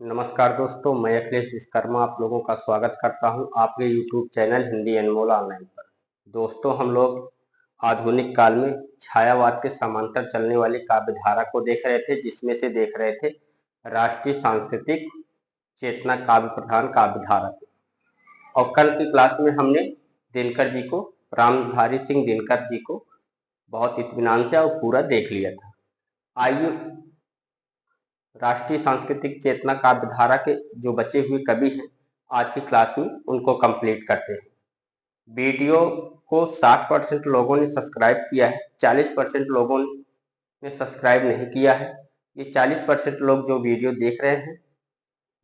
नमस्कार दोस्तों, मैं अखिलेश विश्वकर्मा आप लोगों का स्वागत करता हूं आपके यूट्यूब चैनल हिंदी अनमोल ऑनलाइन पर। दोस्तों, हम लोग आधुनिक काल में छायावाद के समांतर चलने वाली काव्य धारा को देख रहे थे, जिसमें से देख रहे थे राष्ट्रीय सांस्कृतिक चेतना काव्य प्रधान काव्य धारा को। और कल की क्लास में हमने दिनकर जी को, रामधारी सिंह दिनकर जी को बहुत इत्मीनान से और पूरा देख लिया था। आइए राष्ट्रीय सांस्कृतिक चेतना काव्य धारा के जो बचे हुए कवि हैं आज की क्लास में उनको कंप्लीट करते हैं। वीडियो को 60% लोगों ने सब्सक्राइब किया है, 40% लोगों ने सब्सक्राइब नहीं किया है। ये 40% लोग जो वीडियो देख रहे हैं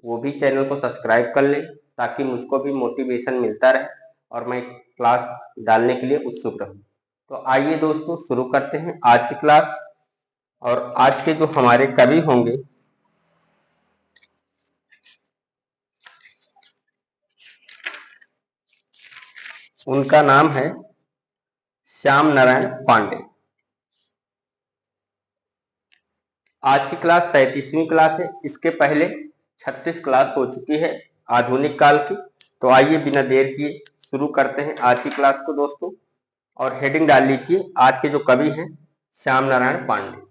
वो भी चैनल को सब्सक्राइब कर लें ताकि मुझको भी मोटिवेशन मिलता रहे और मैं क्लास डालने के लिए उत्सुक रहूं। तो आइए दोस्तों शुरू करते हैं आज की क्लास। और आज के जो हमारे कवि होंगे उनका नाम है श्याम नारायण पांडे। आज की क्लास 37वीं क्लास है। इसके पहले 36 क्लास हो चुकी है आधुनिक काल की। तो आइए बिना देर किए शुरू करते हैं आज की क्लास को दोस्तों। और हेडिंग डाल लीजिए, आज के जो कवि हैं श्याम नारायण पांडे।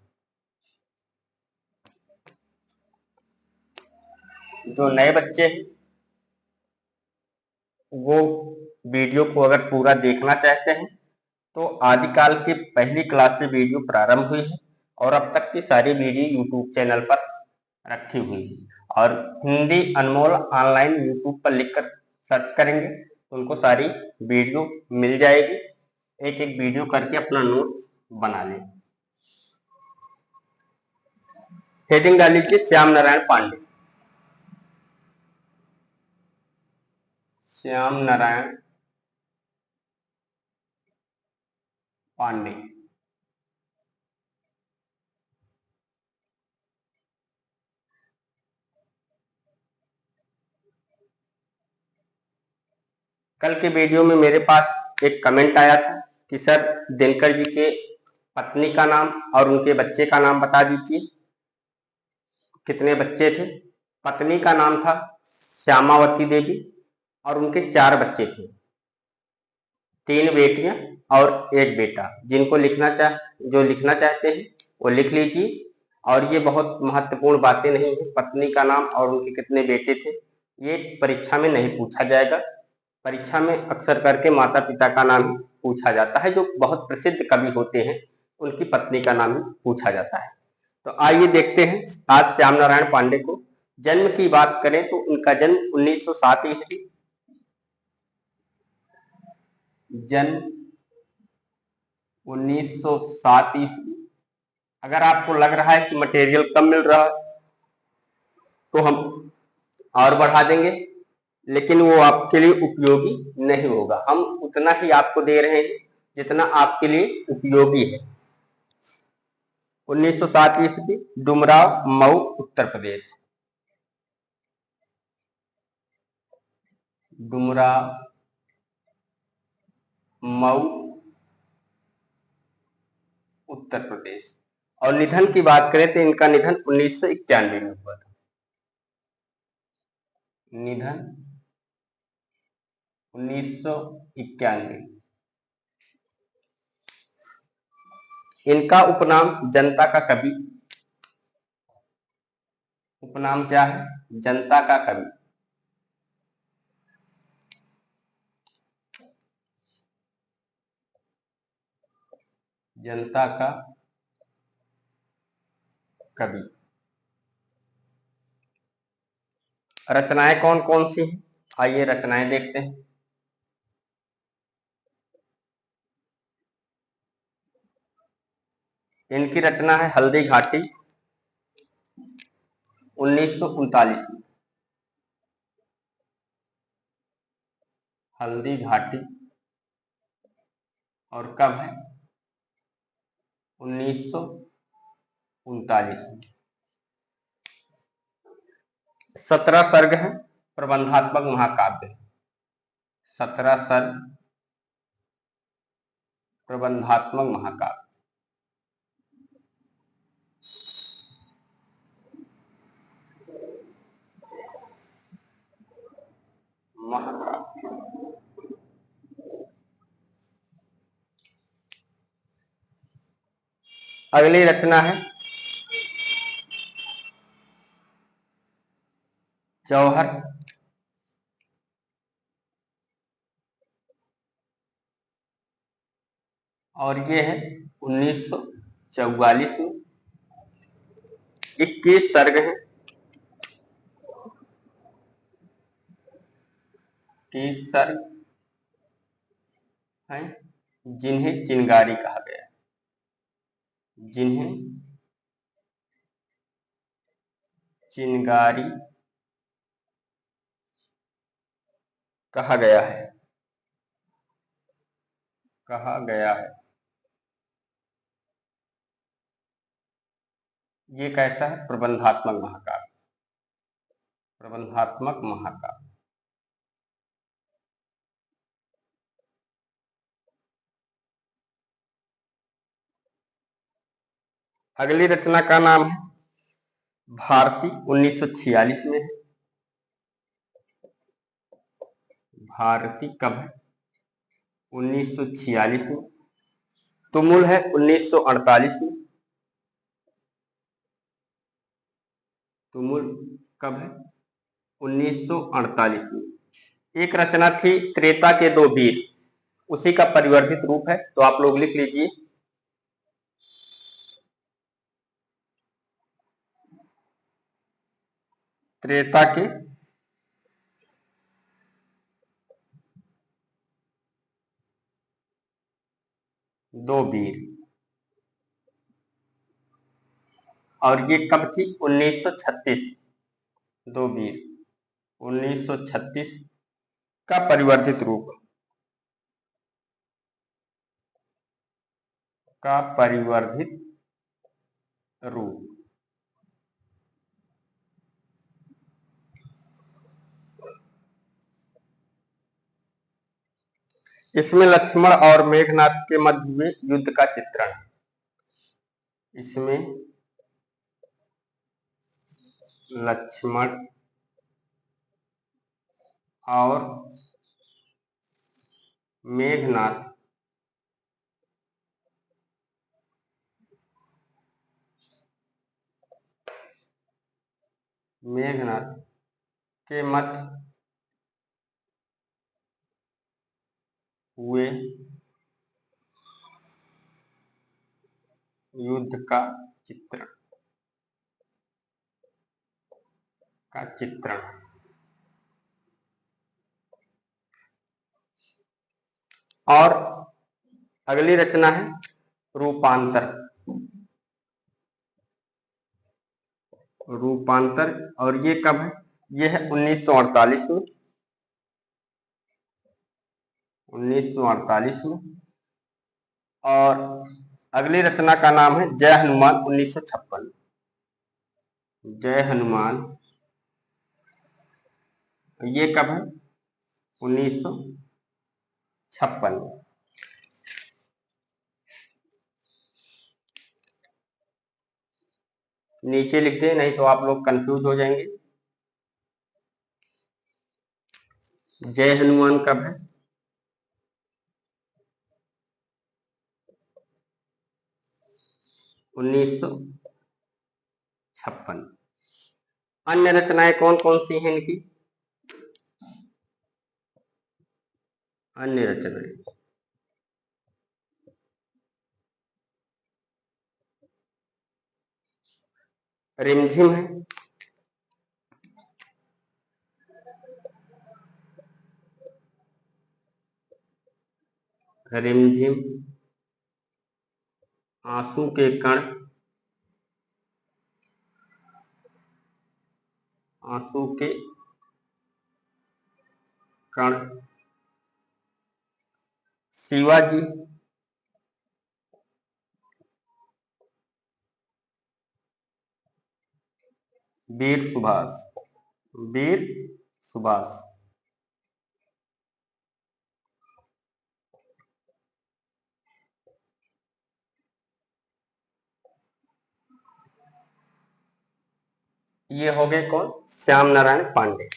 जो नए बच्चे हैं वो वीडियो को अगर पूरा देखना चाहते हैं तो आदिकाल की पहली क्लास से वीडियो प्रारंभ हुई है और अब तक की सारी वीडियो यूट्यूब चैनल पर रखी हुई है। और हिंदी अनमोल ऑनलाइन यूट्यूब पर लिखकर सर्च करेंगे तो उनको सारी वीडियो मिल जाएगी। एक एक वीडियो करके अपना नोट्स बना लें। हेडिंग डाल लीजिए श्याम नारायण पांडे। श्याम नारायण पांडे। कल के वीडियो में मेरे पास एक कमेंट आया था कि सर दिनकर जी के पत्नी का नाम और उनके बच्चे का नाम बता दीजिए, कितने बच्चे थे। पत्नी का नाम था श्यामावती देवी और उनके 4 बच्चे थे, 3 बेटियां और 1 बेटा। जो लिखना चाहते हैं वो लिख लीजिए। और ये बहुत महत्वपूर्ण बातें नहीं है, पत्नी का नाम और उनके कितने बेटे थे ये परीक्षा में नहीं पूछा जाएगा। परीक्षा में अक्सर करके माता पिता का नाम ही पूछा जाता है। जो बहुत प्रसिद्ध कवि होते हैं उनकी पत्नी का नाम ही पूछा जाता है। तो आइए देखते हैं आज श्याम नारायण पांडे को। जन्म की बात करें तो उनका जन्म 1907 ईस्वी, जन्म 1907 ईस्वी। अगर आपको लग रहा है कि मटेरियल कम मिल रहा है तो हम और बढ़ा देंगे, लेकिन वो आपके लिए उपयोगी नहीं होगा। हम उतना ही आपको दे रहे हैं जितना आपके लिए उपयोगी है। 1907 ईस्वी, डुमराव मऊ उत्तर प्रदेश। डुमराव मऊ उत्तर प्रदेश। और निधन की बात करें तो इनका निधन 1991 में हुआ था। निधन 1991। इनका उपनाम जनता का कवि। उपनाम क्या है? जनता का कवि। जनता का कवि। रचनाएं कौन कौन सी हैं? आइए रचनाएं देखते हैं। इनकी रचना है हल्दी घाटी 1939 में। हल्दी घाटी और कब है? 1939 में। 17 सर्ग है, प्रबंधात्मक महाकाव्य। 17 सर्ग प्रबंधात्मक महाकाव्य। अगली रचना है जौहर। और ये है 1944 में। 21 सर्ग हैं। 21 सर्ग हैं जिन्हें चिनगारी कहा गया है। जिन्हें चिनगारी कहा गया है। कहा गया है। ये कैसा है? प्रबंधात्मक महाकाव्य। प्रबंधात्मक महाकाव्य। अगली रचना का नाम है भारती। 1946 में है। भारती कब है? 1946 में। तुमुल है 1948 में। तुमुल कब है? 1948 में। एक रचना थी त्रेता के दो वीर, उसी का परिवर्धित रूप है, तो आप लोग लिख लीजिए। त्रेता के दो वीर। और ये कब थी? 1936। दो वीर 1936 का परिवर्धित रूप। का परिवर्धित रूप। इसमें लक्ष्मण और मेघनाथ के मध्य हुए युद्ध का चित्रण है। इसमें लक्ष्मण और मेघनाथ के मध्य हुए युद्ध का चित्रण। और अगली रचना है रूपांतर। रूपांतर। और ये कब है? ये है 1948 में। 1948 में। और अगली रचना का नाम है जय हनुमान। 1956। जय हनुमान ये कब है? 1956 में। नीचे लिख दें, नहीं तो आप लोग कंफ्यूज हो जाएंगे। जय हनुमान कब है? 1956। अन्य रचनाएं कौन कौन सी हैं इनकी? अन्य रचनाएं रिमझिम है। रिमझिम, आंसू के कण। आंसू के कण। शिवाजी। वीर सुभाष। वीर सुभाष। ये हो गए कौन? श्याम नारायण पांडे।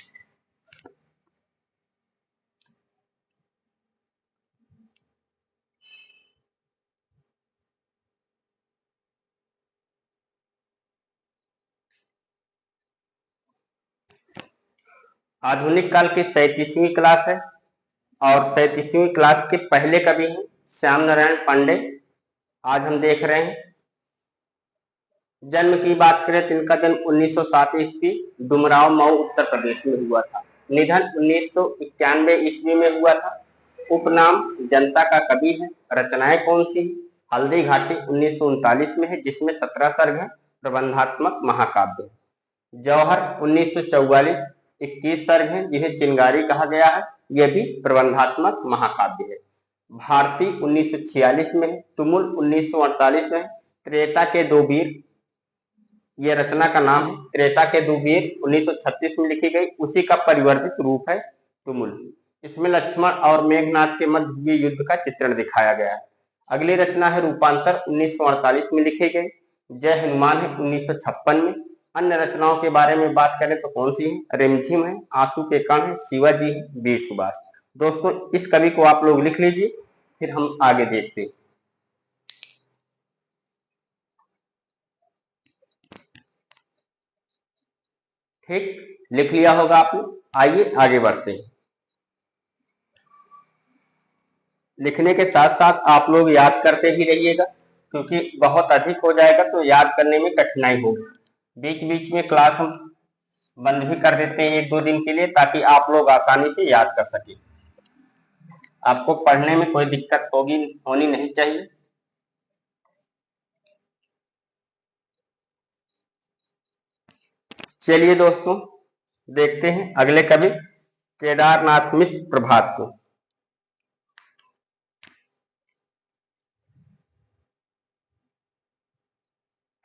आधुनिक काल की 37वीं क्लास है और 37वीं क्लास के पहले कवि हैं श्याम नारायण पांडे। आज हम देख रहे हैं। जन्म की बात करें तो इनका जन्म 1907 ईस्वी डुमराव मऊ उत्तर प्रदेश में हुआ था। निधन 1991 ईस्वी में हुआ था। उपनाम जनता का कवि है। रचनाएं कौन सी है? हल्दी घाटी 1939 में है, जिसमें 17 सर्ग है, प्रबंधात्मक महाकाव्य। जौहर 1944 21 सर्ग हैं, जिन्हें चिंगारी कहा गया है, यह भी प्रबंधात्मक महाकाव्य है। भारती 1946 में है। तुमुल 1948 में है। त्रेता के दो वीर, यह रचना का नाम है। त्रेता के दो वीर 1936 में लिखी गई, उसी का परिवर्तित रूप है तुमुल। इसमें लक्ष्मण और मेघनाथ के मध्य हुए युद्ध का चित्रण दिखाया गया है। अगली रचना है रूपांतर 1948 में लिखी गई। जय हनुमान है 1956 में। अन्य रचनाओं के बारे में बात करें तो कौन सी है? रिमझिम है, आंसू के कण है, शिवाजी है, वीर सुभाष। दोस्तों, इस कवि को आप लोग लिख लीजिए, फिर हम आगे देखते हैं। ठीक, लिख लिया होगा आपने। आइए आगे बढ़ते हैं। लिखने के साथ साथ आप लोग याद करते भी रहिएगा, क्योंकि बहुत अधिक हो जाएगा तो याद करने में कठिनाई होगी। बीच बीच में क्लास हम बंद भी कर देते हैं 1-2 दिन के लिए, ताकि आप लोग आसानी से याद कर सकें। आपको पढ़ने में कोई दिक्कत होनी नहीं चाहिए। चलिए दोस्तों, देखते हैं अगले कवि केदारनाथ मिश्र प्रभात को।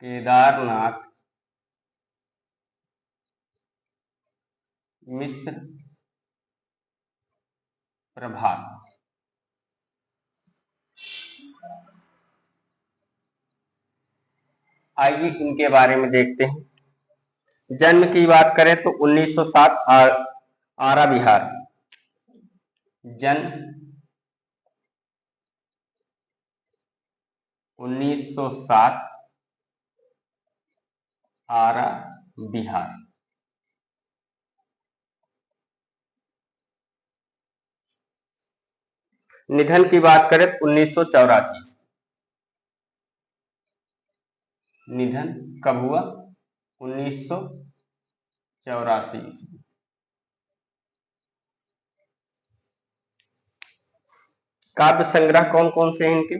केदारनाथ मिश्र प्रभात। आइए इनके बारे में देखते हैं। जन्म की बात करें तो 1907 आरा बिहार। जन्म 1907 आरा बिहार। निधन की बात करें तो 1984। निधन कब हुआ? 1984। काव्य संग्रह कौन कौन से हैं इनके?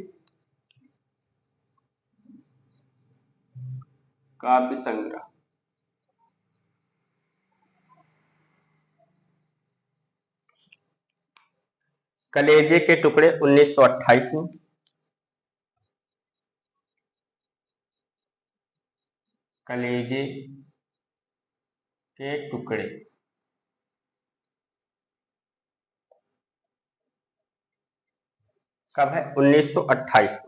काव्य संग्रह कलेजे के टुकड़े 1928 में। कलेजे के टुकड़े कब है? 1928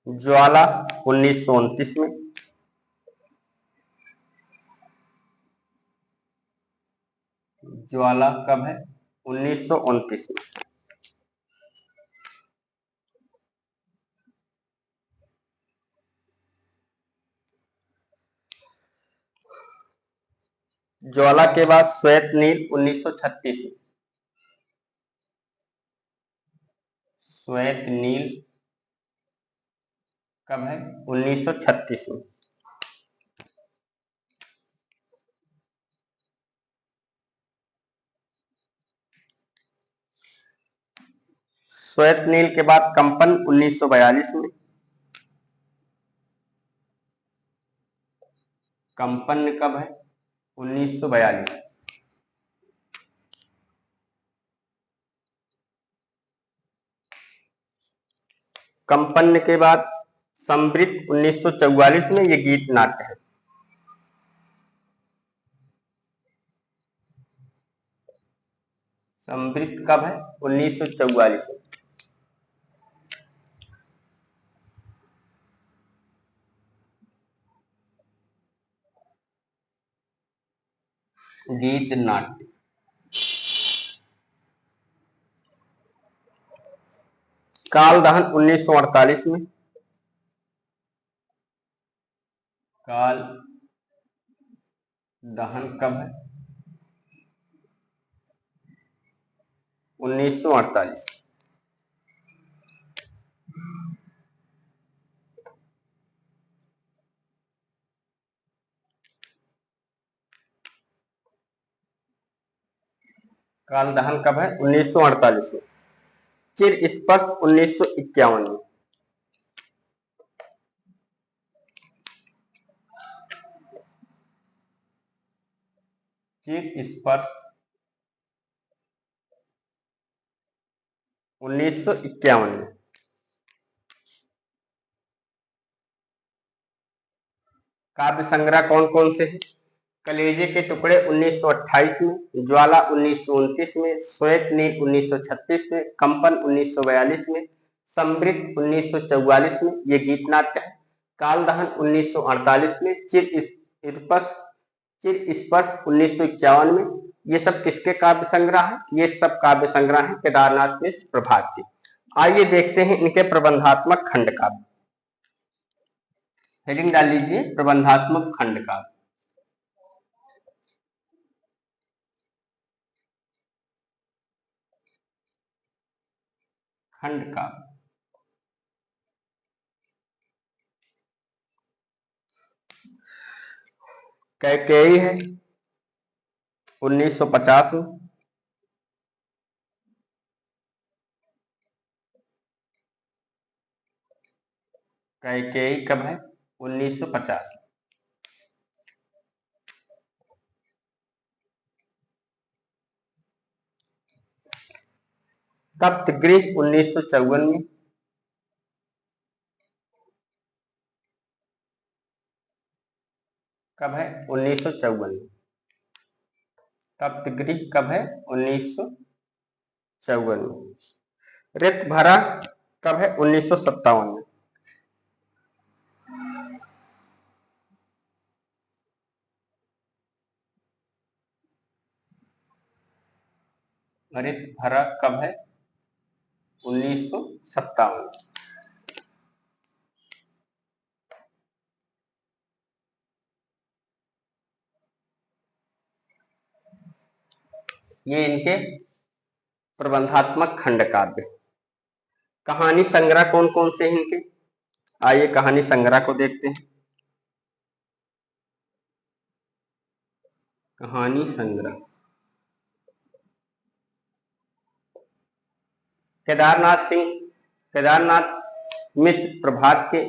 में। ज्वाला 1929 में। ज्वाला कब है? 1929 में। ज्वाला के बाद श्वेत नील 1936 में। श्वेत नील कब है? 1936 में। श्वेत नील के बाद कंपन 1942 में। कंपन कब है? 1942। कंपन के बाद समृद्ध 1944 में। ये गीत नाट्य है। समृद्ध कब है? 1944 में। गीत नाट्य काल दहन 1948 में। काल दहन कब है? 1948। काल दहन कब है? 1948 में। चिर स्पर्श 1951 में। चिर स्पर्श 1951 में। काव्य संग्रह कौन कौन से हैं? कलेजे के टुकड़े 1928 में, ज्वाला 1929 में, श्वेत नील 1936 में, कंपन 1942 में, समृद्ध 1944 में, ये गीत नाट्य है। काल दहन 1948 में, चिर स्पर्श 1951 में। ये सब किसके काव्य संग्रह है? ये सब काव्य संग्रह है केदारनाथ मिश्र प्रभात के। आइए देखते हैं इनके प्रबंधात्मक खंड काव्य। हेडिंग डाल लीजिए प्रबंधात्मक खंड काव्य। खंड काव्य कैकेयी है 1950 में। कैकेयी कब है? 1950। तप्तगृह 1954 में। कब है? 1954 में। तप्तगृह कब है? 1954 में। ऋतभरा कब है? 1957 में। ऋतभरा कब है? 1957। ये इनके प्रबंधात्मक खंड काव्य। कहानी संग्रह कौन कौन से हैं इनके? आइए कहानी संग्रह को देखते हैं। कहानी संग्रह केदारनाथ मिश्र प्रभात के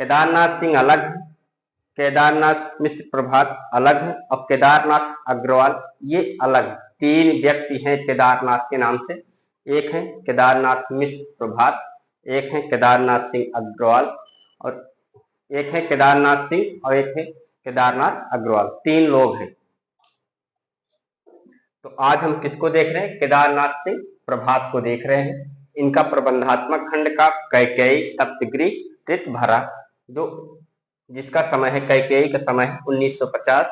केदारनाथ सिंह अलग है, केदारनाथ मिश्र प्रभात अलग है और केदारनाथ अग्रवाल ये अलग। तीन व्यक्ति हैं केदारनाथ के नाम से। एक है केदारनाथ मिश्र प्रभात, एक है केदारनाथ सिंह अग्रवाल और एक है केदारनाथ सिंह और एक है केदारनाथ अग्रवाल। तीन लोग हैं। तो आज हम किसको देख रहे हैं? केदारनाथ सिंह प्रभात को देख रहे हैं। इनका प्रबंधात्मक खंड का कैकेयी, तप्तगृह, ऋतभरा, जो जिसका समय है कैकेयी का समय है 1950,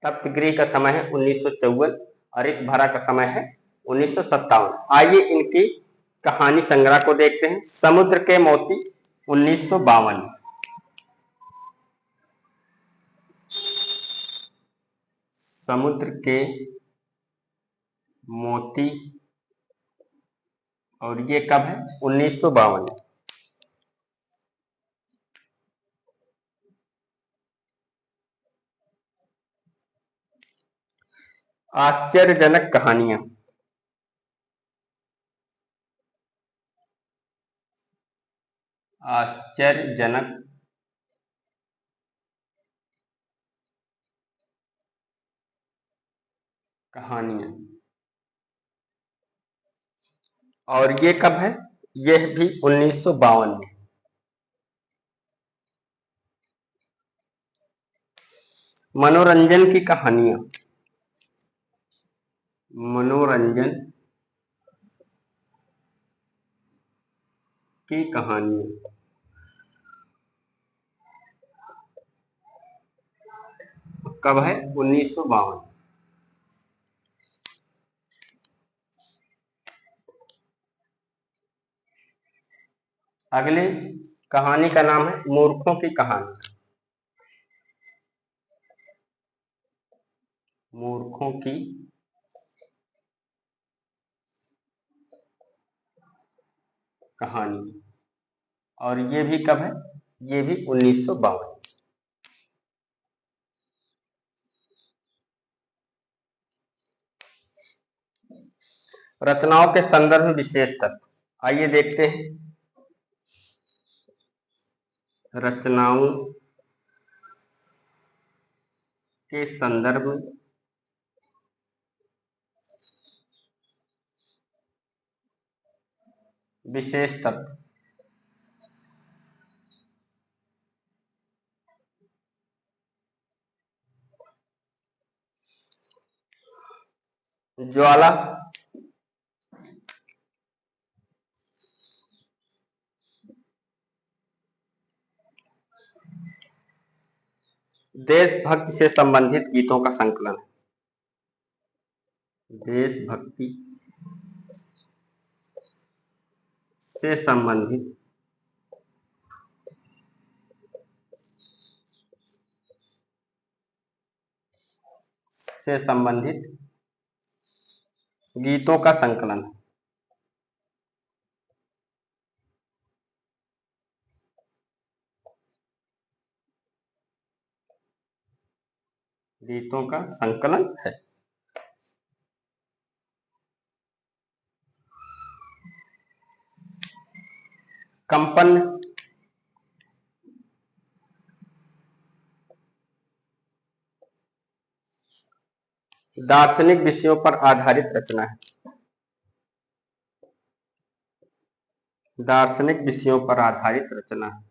तप्तगृह का समय है 1954 और ऋतभरा का समय है 1957। आइए इनकी कहानी संग्रह को देखते हैं। समुद्र के मोती 1952। समुद्र के मोती और ये कब है? 1952। आश्चर्यजनक कहानियां। आश्चर्यजनक कहानियां और ये कब है? यह भी 1952 में। मनोरंजन की कहानियां। मनोरंजन की कहानियां कब है? 1952। अगली कहानी का नाम है मूर्खों की कहानी। मूर्खों की कहानी। और ये भी कब है? ये भी 1952। रचनाओं के संदर्भ में विशेष तत्व, आइए देखते हैं। रचनाओं के संदर्भ में विशेष तत्व। ज्वाला, देशभक्ति से संबंधित गीतों का संकलन। देशभक्ति से संबंधित गीतों का संकलन। गीतों का संकलन है। कंपन, दार्शनिक विषयों पर आधारित रचना है। दार्शनिक विषयों पर आधारित रचना है।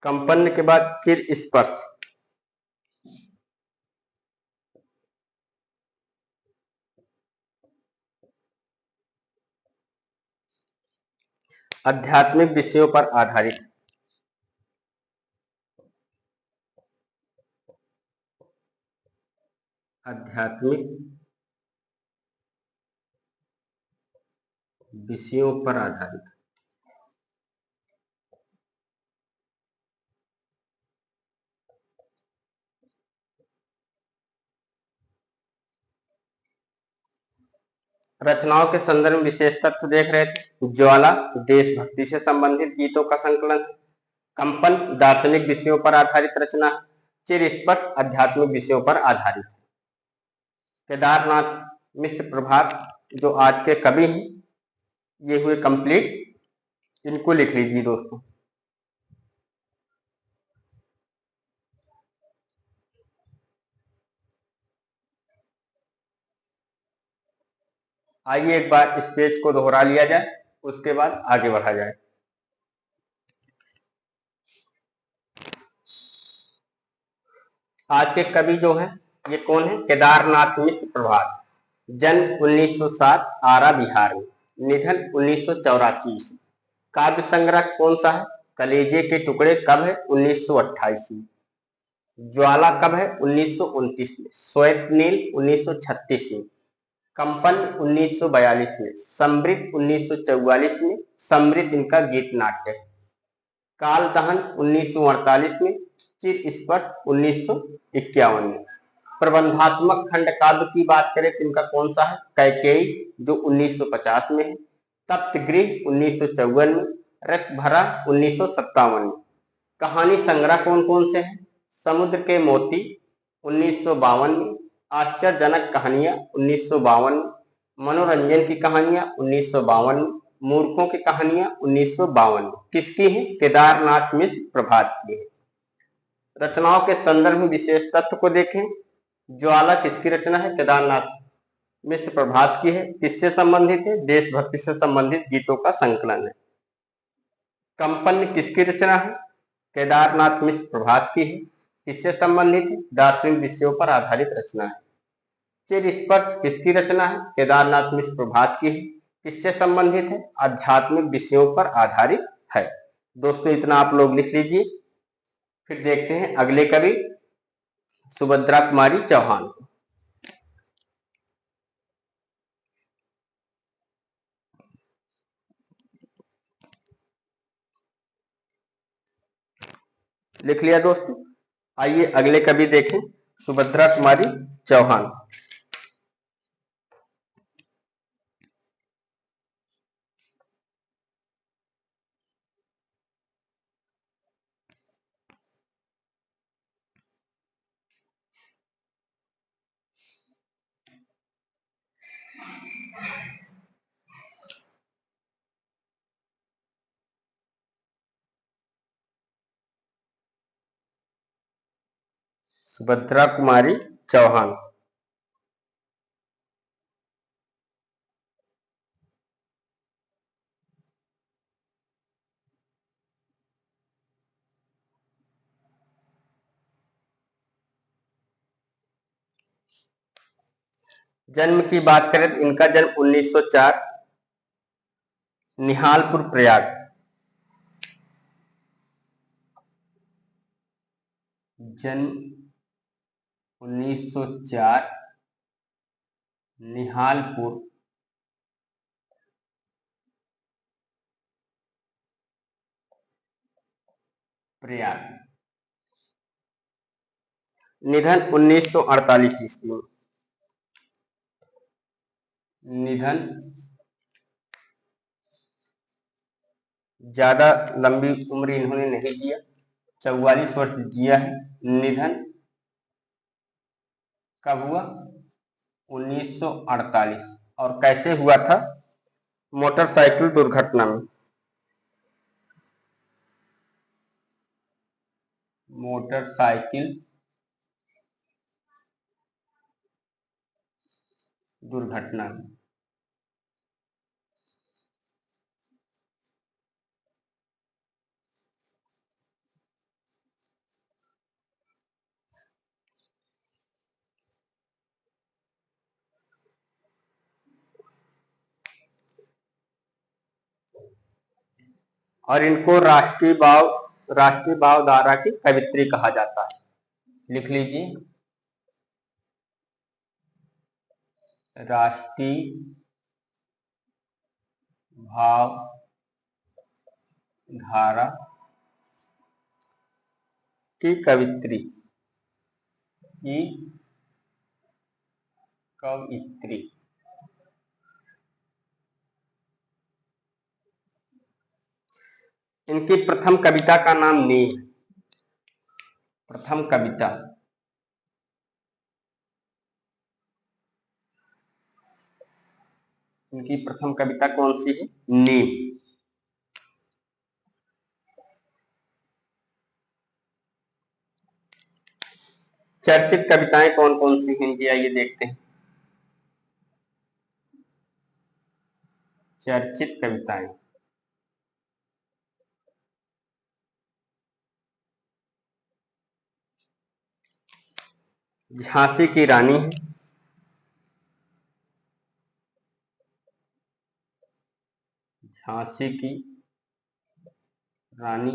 कंपन के बाद चिर स्पर्श, आध्यात्मिक विषयों पर आधारित। आध्यात्मिक विषयों पर आधारित। रचनाओं के संदर्भ में विशेष तत्व देख रहे थे। ज्वाला देशभक्ति से संबंधित गीतों का संकलन। कंपन दार्शनिक विषयों पर आधारित रचना। चिर स्पर्श आध्यात्मिक विषयों पर आधारित। केदारनाथ मिश्र प्रभात जो आज के कवि हैं, ये हुए कंप्लीट। इनको लिख लीजिए दोस्तों। आइए एक बार इस पेज को दोहरा लिया जाए, उसके बाद आगे बढ़ा जाए। आज के कवि जो है ये कौन है? केदारनाथ मिश्र प्रभात। जन्म 1907 आरा बिहार में, निधन 1984 ईस्वी। काव्य संग्रह कौन सा है? कलेजे के टुकड़े कब है? 1928 में। ज्वाला कब है? 1929 में। श्वेत नील 1936 में। कंपन 1942 में। समृद्ध 1944 में। समृद्ध इनका गीत नाट्य है। काल दहन 1948 में। चिर स्पर्श 1951 में। प्रबंधात्मक खंड काव्य की बात करें तो इनका कौन सा है? कैकेयी जो 1950 में है। तप्त गृह 1954 में। रक्त भरा 1957 में। कहानी संग्रह कौन कौन से हैं? समुद्र के मोती 1952 में। आश्चर्यजनक कहानियां 1952 में। मनोरंजन की कहानियां 1952 में। मूर्खों की कहानियां 1952 में। किसकी है? केदारनाथ मिश्र प्रभात की है। रचनाओं के संदर्भ में विशेष तत्व को देखें। ज्वाला किसकी रचना है? केदारनाथ मिश्र प्रभात की है। किससे संबंधित है? देशभक्ति से संबंधित गीतों का संकलन है। कंपन किसकी रचना है? केदारनाथ मिश्र प्रभात की है। किससे संबंधित है? दार्शनिक विषयों पर आधारित रचना है। चिर स्पर्श किसकी रचना है? केदारनाथ मिश्र प्रभात की है। किससे संबंधित है? आध्यात्मिक विषयों पर आधारित है। दोस्तों इतना आप लोग लिख लीजिए। फिर देखते हैं अगले कवि सुभद्रा कुमारी चौहान। लिख लिया दोस्तों? आइए अगले कवि देखें, सुभद्रा कुमारी चौहान। सुभद्रा कुमारी चौहान। जन्म की बात करें तो इनका जन्म 1904 निहालपुर प्रयाग, जन्म 1904 निहालपुर प्रयाग, निधन 1948 ईस्वी में। निधन ज्यादा लंबी उम्र इन्होंने नहीं जिया, 44 वर्ष जिया है। निधन कब हुआ? 1948। और कैसे हुआ था? मोटरसाइकिल दुर्घटना में। मोटरसाइकिल दुर्घटना में। और इनको राष्ट्रीय भावधारा की कवित्री कहा जाता है। लिख लीजिए, राष्ट्रीय भावधारा की कवित्री इनकी प्रथम कविता का नाम नीम। प्रथम कविता इनकी प्रथम कविता कौन सी है? नीम। चर्चित कविताएं कौन कौन सी हैं इनकी, आइए देखते हैं। चर्चित कविताएं झांसी की रानी है, झांसी की रानी,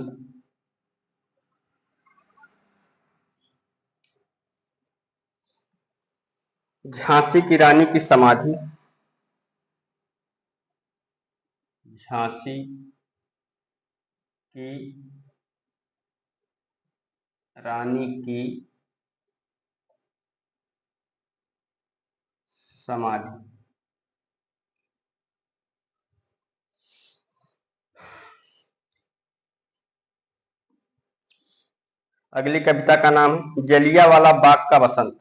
झांसी की रानी की समाधि, झांसी की रानी की समाधि। अगली कविता का नाम है जलियांवाला बाग का बसंत।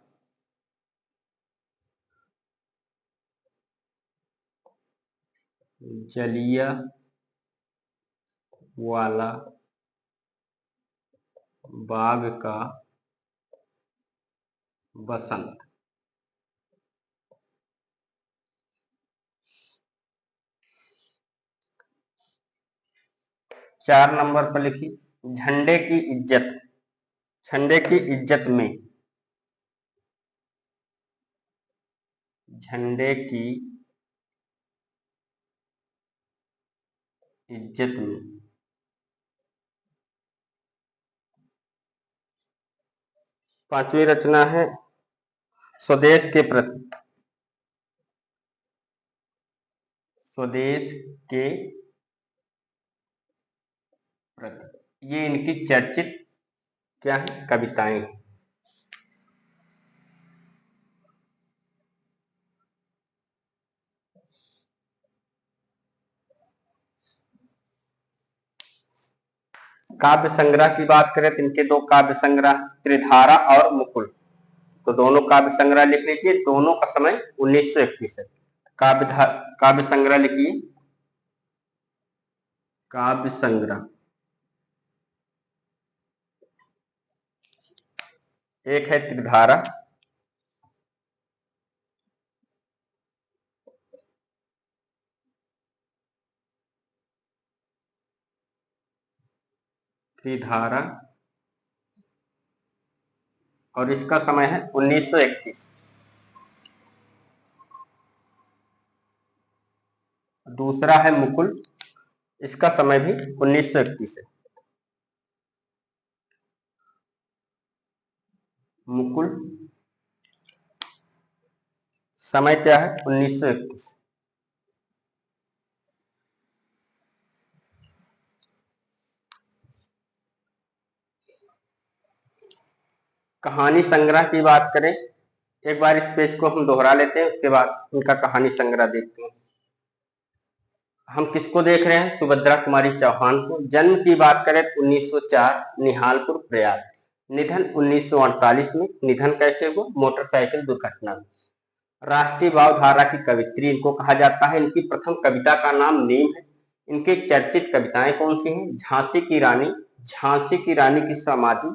जलियांवाला बाग का बसंत। 4 नंबर पर लिखिए, झंडे की इज्जत। झंडे की इज्जत में, झंडे की इज्जत में। पांचवी रचना है स्वदेश के प्रति। स्वदेश के प्रति ये इनकी चर्चित क्या है, कविताएं। काव्य संग्रह की बात करें तो इनके दो काव्य संग्रह त्रिधारा और मुकुल, तो दोनों काव्य संग्रह लिख लीजिए। दोनों का समय 1931 है। काव्य संग्रह लिखिए, काव्य संग्रह। एक है त्रिधारा, त्रिधारा, और इसका समय है 1931। दूसरा है मुकुल, इसका समय भी 1931 है। मुकुल समय क्या है, 1931। कहानी संग्रह की बात करें, एक बार इस पेज को हम दोहरा लेते हैं, उसके बाद उनका कहानी संग्रह देखते हैं। हम किसको देख रहे हैं, सुभद्रा कुमारी चौहान को। जन्म की बात करें तो 1904, निहालपुर प्रयाग। निधन 1948 में। निधन कैसे हुआ, मोटरसाइकिल दुर्घटना में। राष्ट्रीय भावधारा की कवित्री इनको कहा जाता है। इनकी प्रथम कविता का नाम नीम है। इनकी चर्चित कविताएं कौन सी हैं, झांसी की रानी, झांसी की रानी की समाधि,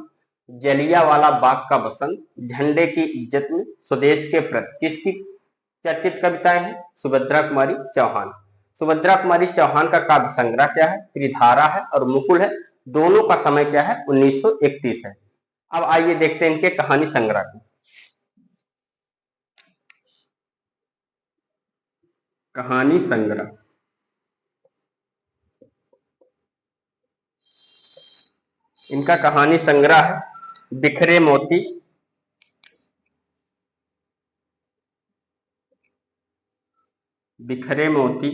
जलियांवाला बाग का बसंत, झंडे की इज्जत में, स्वदेश के प्रति। किसकी चर्चित कविताएं हैं, सुभद्रा कुमारी चौहान। सुभद्रा कुमारी चौहान का काव्य संग्रह क्या है, त्रिधारा है और मुकुल है। दोनों का समय क्या है, 1931 है। अब आइए देखते हैं इनके कहानी संग्रह की। कहानी संग्रह, इनका कहानी संग्रह है बिखरे मोती, बिखरे मोती,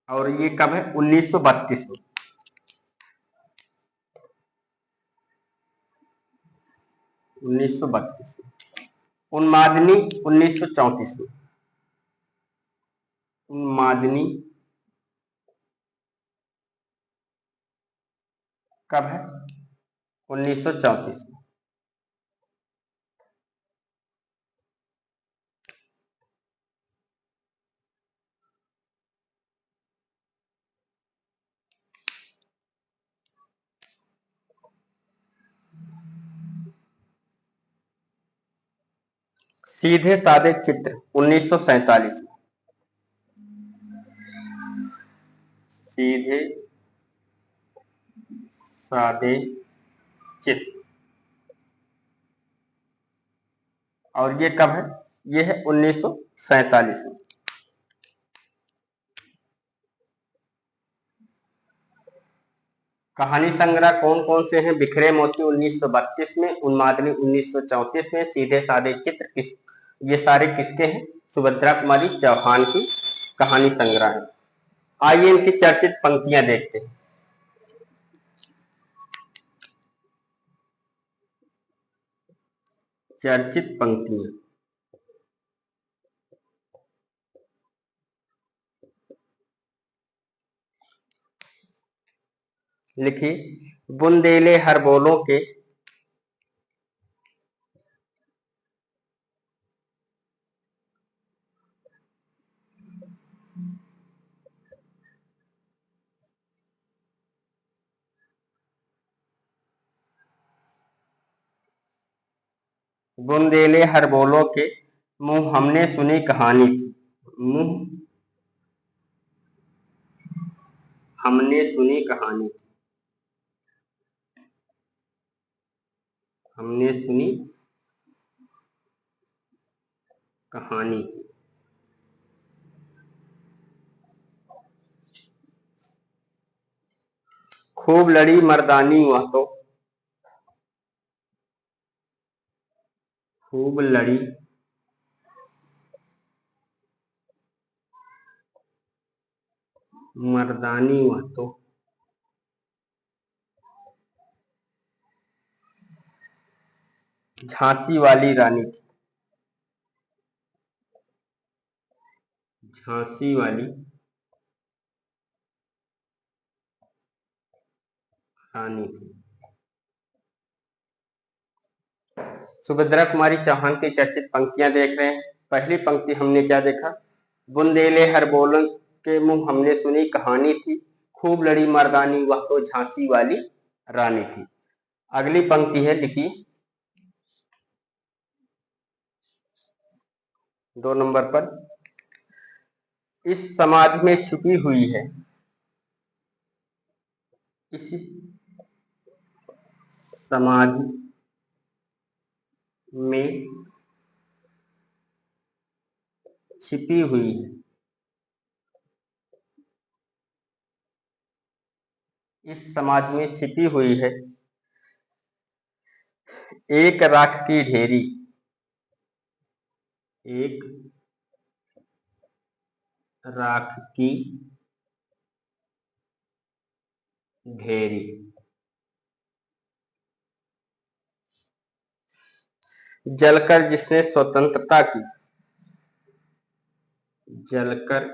और ये कब है, 1932 में। उन्मादिनी 1934 में। उन्मादिनी कब है, 1934 में। सीधे साधे चित्र 1947 में। सीधे साधे चित्र, और ये कब है, ये है 1947 में। कहानी संग्रह कौन कौन से हैं, बिखरे मोती 1932 में, उन्मादिनी 1934 में, सीधे साधे चित्र ये सारे किसके हैं, सुभद्रा कुमारी चौहान की कहानी संग्रह है। आइए इनकी चर्चित पंक्तियां देखते हैं। चर्चित पंक्तियां लिखिए, बुंदेले हर बोलों के, बुंदेले हर बोलों के, मुंह हमने सुनी कहानी थी। मुंह हमने सुनी कहानी थी, हमने सुनी कहानी थी। खूब लड़ी मर्दानी वह तो, खूब लड़ी मर्दानी वह तो, झांसी वाली रानी थी। झांसी वाली रानी थी। सुभद्रा कुमारी चौहान की चर्चित पंक्तियां देख रहे हैं। पहली पंक्ति हमने क्या देखा? बुंदेले हर बोलन के मुंह हमने सुनी कहानी थी, खूब लड़ी मर्दानी वह तो झांसी वाली रानी थी। अगली पंक्ति है, लिखिए 2 नंबर पर, इस समाधि में छुपी हुई है। इस समाधि में छिपी हुई है। इस समाधि में छिपी हुई है एक राख की ढेरी। एक राख की ढेरी। जलकर जिसने स्वतंत्रता की। जलकर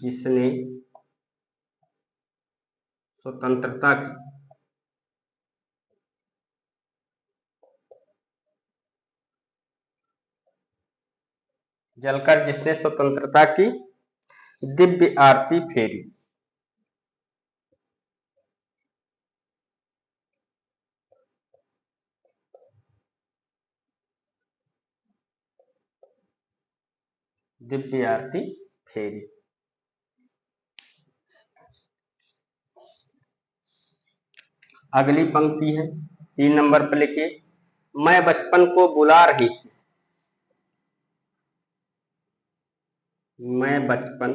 जिसने स्वतंत्रता की। जलकर जिसने स्वतंत्रता की दिव्य आरती फेरी। दिव्य आरती फेरी। अगली पंक्ति है 3 नंबर पर, लिखिए मैं बचपन को बुला रही थी। मैं बचपन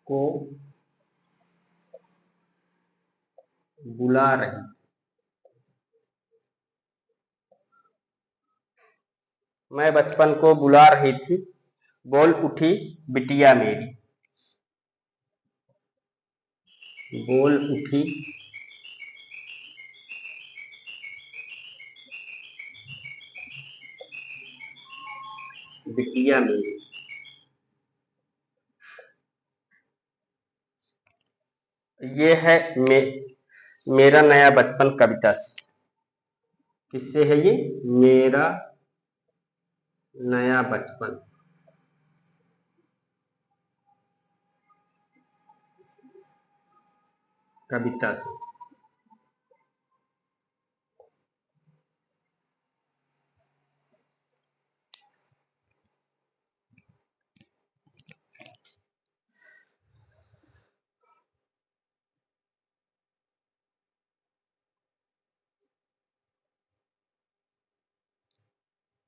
को बुला रही। मैं बचपन को बुला रही थी, बोल उठी बिटिया मेरी। बोल उठी बिटिया मेरी। ये है मेरा नया बचपन कविता से। किससे है ये? मेरा नया बचपन कविता से।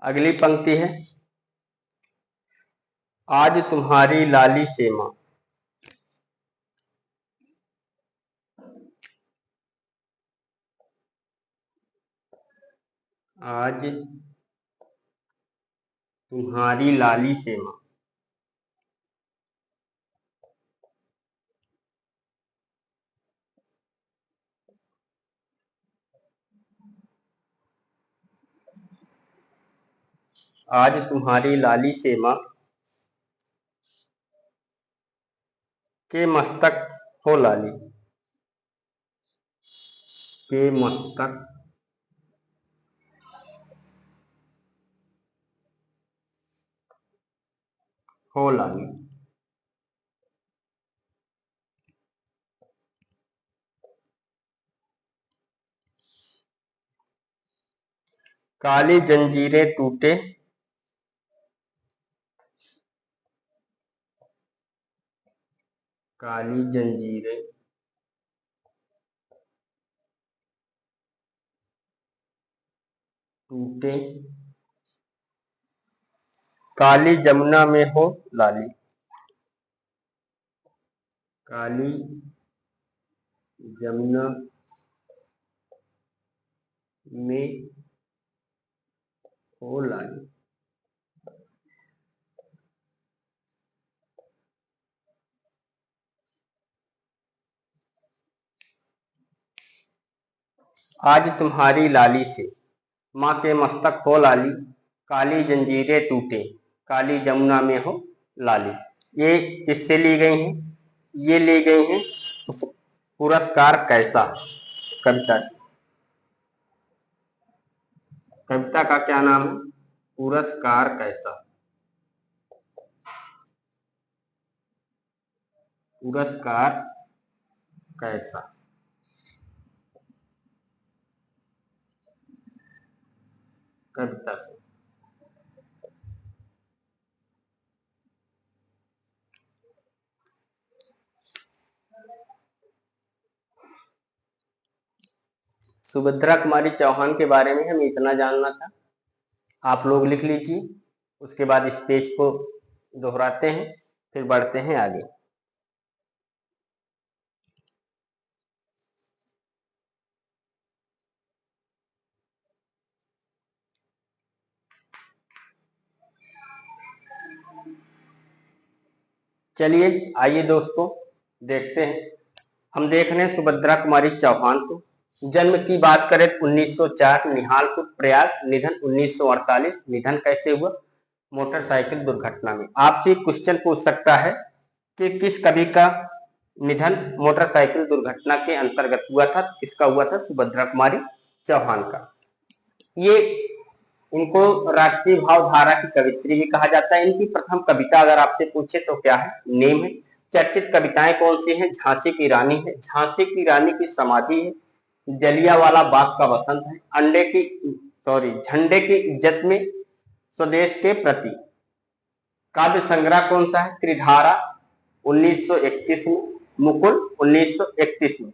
अगली पंक्ति है, आज तुम्हारी लाली से मां। आज तुम्हारी लाली से मां। आज तुम्हारी लाली से मां के मस्तक हो लाली। के मस्तक हो लाली। काली जंजीरें टूटे। काली जंजीरें टूटे, काली जमुना में हो लाली, काली जमुना में हो लाली। आज तुम्हारी लाली से माँ के मस्तक हो लाली, काली जंजीरें टूटे, काली जमुना में हो लाली। ये किससे ली गई हैं? ये ली गई हैं पुरस्कार कैसा कविता से। कविता का क्या नाम है? पुरस्कार कैसा। पुरस्कार कैसा कविता से। सुभद्रा कुमारी चौहान के बारे में हमें इतना जानना था। आप लोग लिख लीजिए, उसके बाद इस पेज को दोहराते हैं, फिर बढ़ते हैं आगे। चलिए आइए दोस्तों देखते हैं। हम देख रहे हैं सुभद्रा कुमारी चौहान को। जन्म की बात करें 1904 निहालपुर प्रयाग, निधन 1948। निधन कैसे हुआ? मोटरसाइकिल दुर्घटना में। आपसे क्वेश्चन पूछ सकता है कि किस कवि का निधन मोटरसाइकिल दुर्घटना के अंतर्गत हुआ था? किसका हुआ था? सुभद्रा कुमारी चौहान का। ये इनको राष्ट्रीय भावधारा की कवित्री भी कहा जाता है। इनकी प्रथम कविता अगर आपसे पूछे तो क्या है? नेम है। चर्चित कविताएं कौन सी हैं? झांसी की रानी है, झांसी की रानी की समाधि है, जलियांवाला बाग का वसंत है, झंडे की इज्जत में, स्वदेश के प्रति। काव्य संग्रह कौन सा है? त्रिधारा 1931 में, मुकुल 1931 में।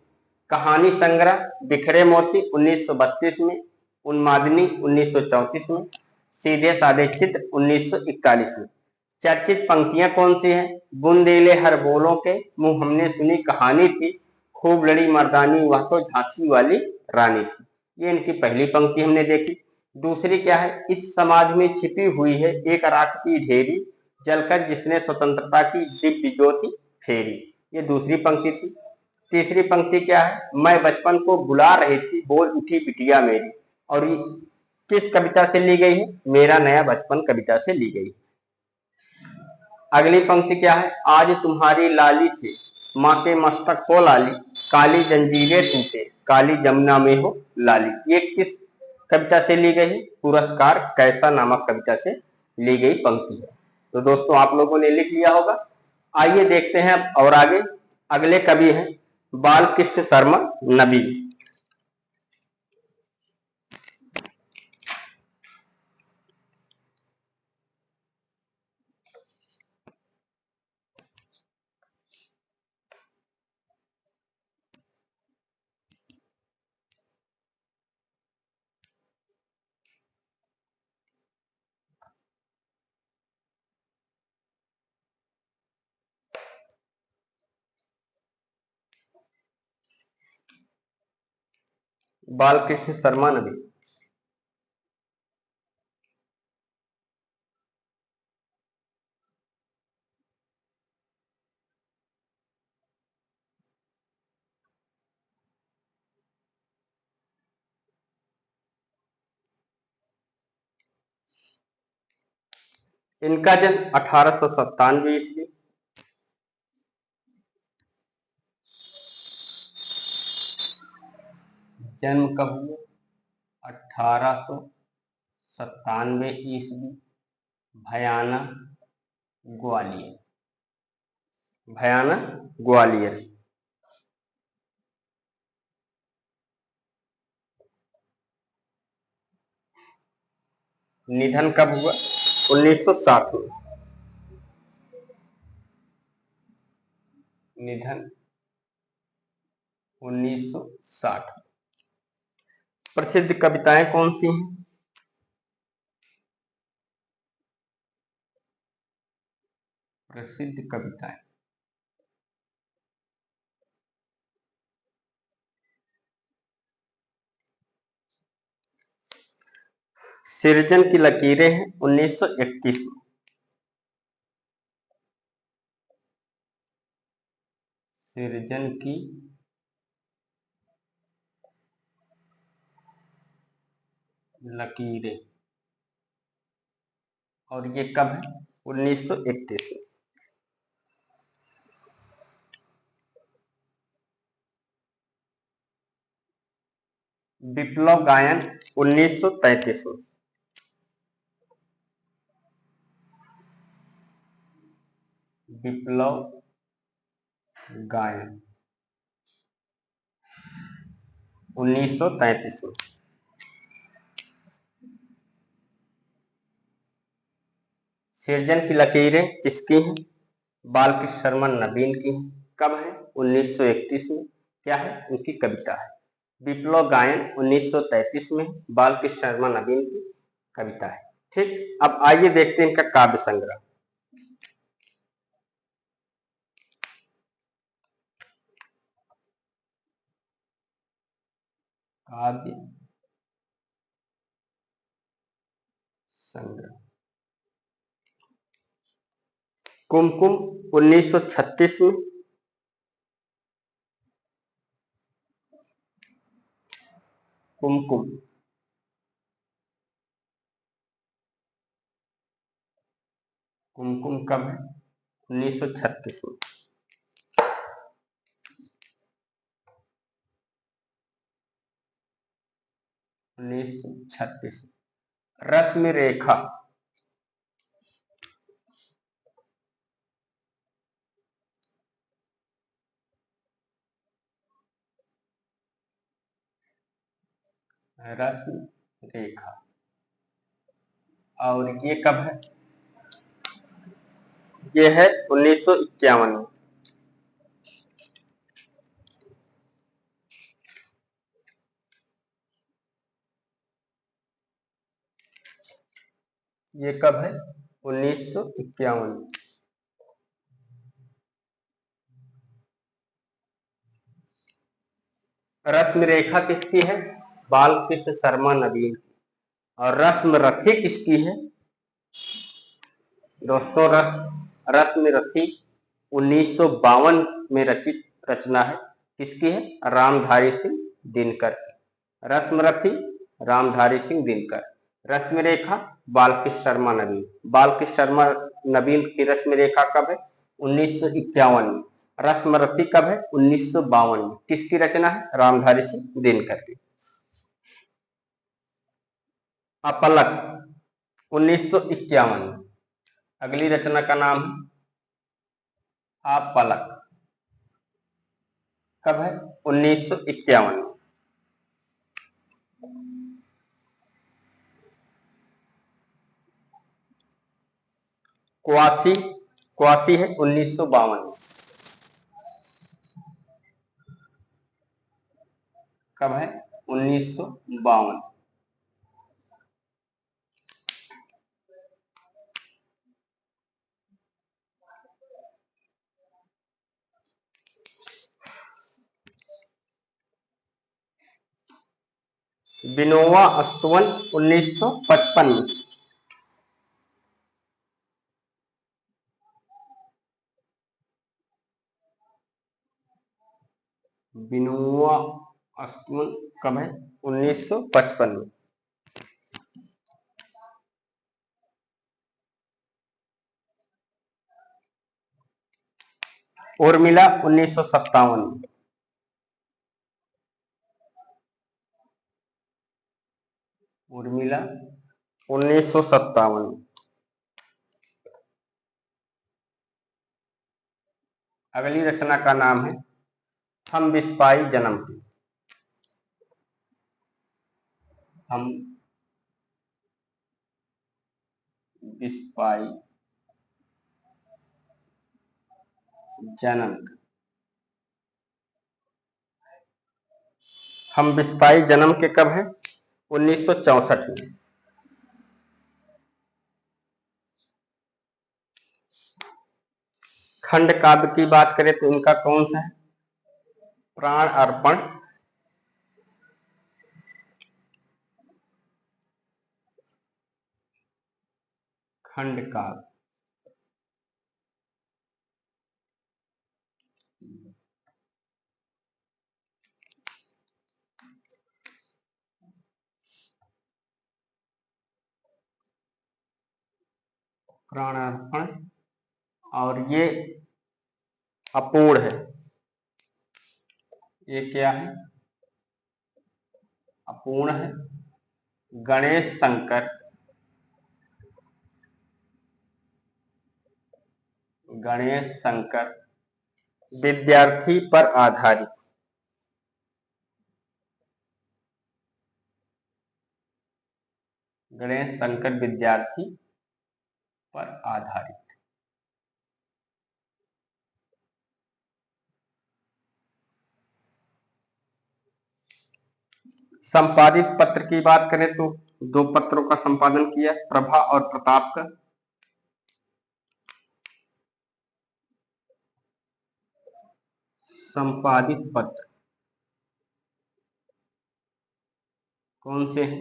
कहानी संग्रह बिखरे मोती 1932 में, उन्मादिनी 1934 में, सीधे साधे चित्र 1941 में। चर्चित पंक्तियां कौन सी हैं? बुंदेले हर बोलों के मुंह हमने सुनी कहानी थी, खूब लड़ी मर्दानी वह तो झांसी वाली रानी थी। ये इनकी पहली पंक्ति हमने देखी। दूसरी क्या है? इस समाज में छिपी हुई है एक राख की ढेरी, जलकर जिसने स्वतंत्रता की दिव्य ज्योति फेरी। ये दूसरी पंक्ति थी। तीसरी पंक्ति क्या है? मैं बचपन को बुला रही थी, बोल उठी बिटिया मेरी। और ये किस कविता से ली गई है? मेरा नया बचपन कविता से ली गई। अगली पंक्ति क्या है? आज तुम्हारी लाली से माँ के मस्तक को लाली, काली जंजीरें टूटे, काली जमुना में हो लाली। ये किस कविता से ली गई है? पुरस्कार कैसा नामक कविता से ली गई पंक्ति है। तो दोस्तों आप लोगों ने लिख लिया होगा। आइए देखते हैं अब और आगे। अगले कवि हैं बालकृष्ण शर्मा नबी। बालकृष्ण शर्मा नबी। इनका जन्म 1897 ईस्वी। जन्म कब हुआ? 1897 ईस्वी, भयाना ग्वालियर। भयाना ग्वालियर। निधन कब हुआ? 1960 में। निधन 1960। प्रसिद्ध कविताएं कौन सी हैं? प्रसिद्ध कविताएं। सृजन की लकीरें हैं 1931 में। सृजन की लकीरें, और ये कब है? 1931 में। विप्लव गायन 1933 में। विप्लव गायन 1933 में। सृजन की लकीरें किसकी हैं? बालकृष्ण शर्मा नवीन की हैं। कब है? 1931 में। क्या है? उनकी कविता है। विप्लव गायन 1933 में, बालकृष्ण शर्मा नवीन की कविता है। ठीक, अब आइए देखते हैं इनका काव्य संग्रह। काव्य संग्रह। कुमकुम 1936 में। कुमकुम कुमकुम कब है? 1936 में। 1936। रश्मि रेखा रश्मि रेखा, और ये कब है? ये है 1951 में। ये कब है? 1951 में। रश्मि रेखा किसकी है? बालकृष्ण शर्मा नवीन की। और रश्मि रथी किसकी है? दोस्तों, रश्मि रथी 1952 में रचित रचना है। किसकी है? रामधारी सिंह दिनकर की। रश्मि रथी रामधारी सिंह दिनकर। रश्मि रेखा बालकृष्ण शर्मा नवीन। बालकृष्ण शर्मा नवीन की रश्मि रेखा कब है? 1951 में। रश्मि रथी कब है? 1952 में। किसकी रचना है? रामधारी सिंह दिनकर की। अपलक 1951 में। अगली रचना का नाम है अपलक। कब है? 1951 में। क्वासी क्वासी है 1952 में। कब है? 1952। विनोबा स्तवन 1955 में। विनोबा स्तवन कब है? 1955 में। उर्मिला 1957 में। उर्मिला 1957 में। अगली रचना का नाम है हम बिस्पाई जन्म की। हम बिस्पाई जन्म की। हम बिस्पाई जन्म के कब है? 1964 में। खंड काव्य की बात करें तो इनका कौन सा है? प्राण अर्पण। खंड काव्य। प्राणार्पण। और ये अपूर्ण है। ये क्या है? अपूर्ण है। गणेश शंकर। गणेश शंकर विद्यार्थी पर आधारित। गणेश शंकर विद्यार्थी पर आधारित। संपादित पत्र की बात करें तो 2 पत्रों का संपादन किया, प्रभा और प्रताप का। संपादित पत्र कौन से हैं?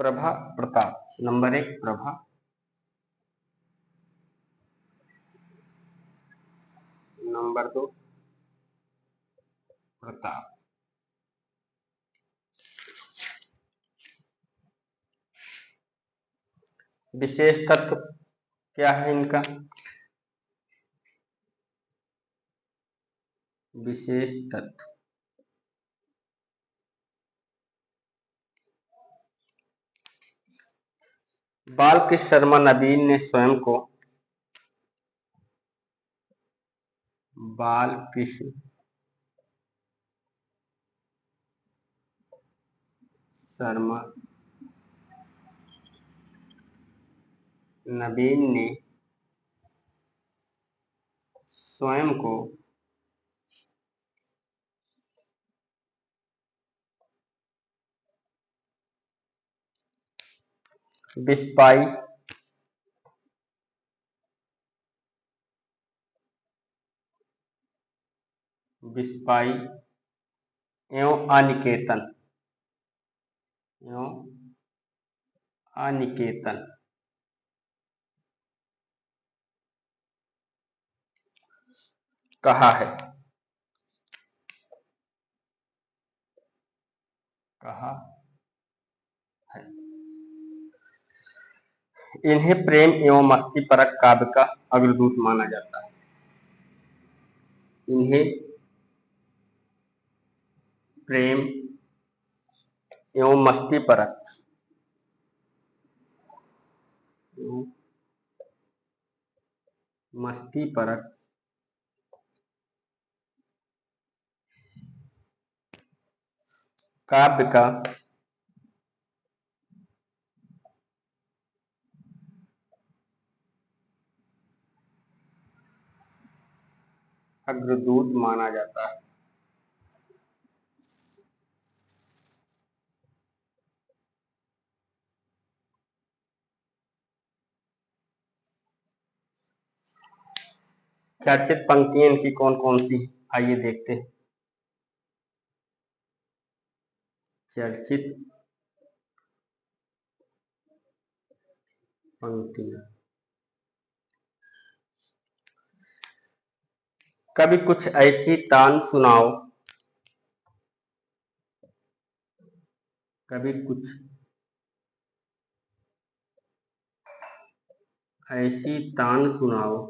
प्रभा, प्रताप। Number 1 Prabha, number 2 Pratap. विशेष तत्व क्या है इनका? विशेष तत्व बालकृष्ण शर्मा नवीन ने स्वयं को बालकृष्ण शर्मा नवीन ने स्वयं को बिस्पाई बिस्पाई एवं अनिकेतन कहा है। कहा है। इन्हें प्रेम एवं मस्ती परक काव्य का अग्रदूत माना जाता है। इन्हें प्रेम एवं मस्ती परक काव्य का अग्रदूत माना जाता है। चर्चित पंक्तियां इनकी कौन कौन सी? आइए देखते हैं। चर्चित पंक्तियां। कभी कुछ ऐसी तान सुनाओ, कभी कुछ ऐसी तान सुनाओ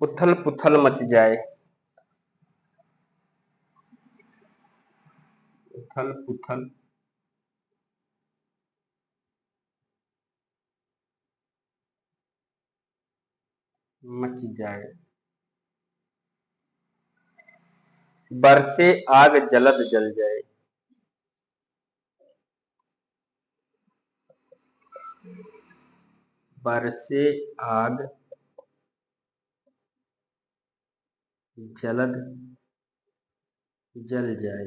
उथल पुथल मच जाए। उथल पुथल मच जाए। बरसे आग जलद जल जाए। बरसे आग जलद जल जाए।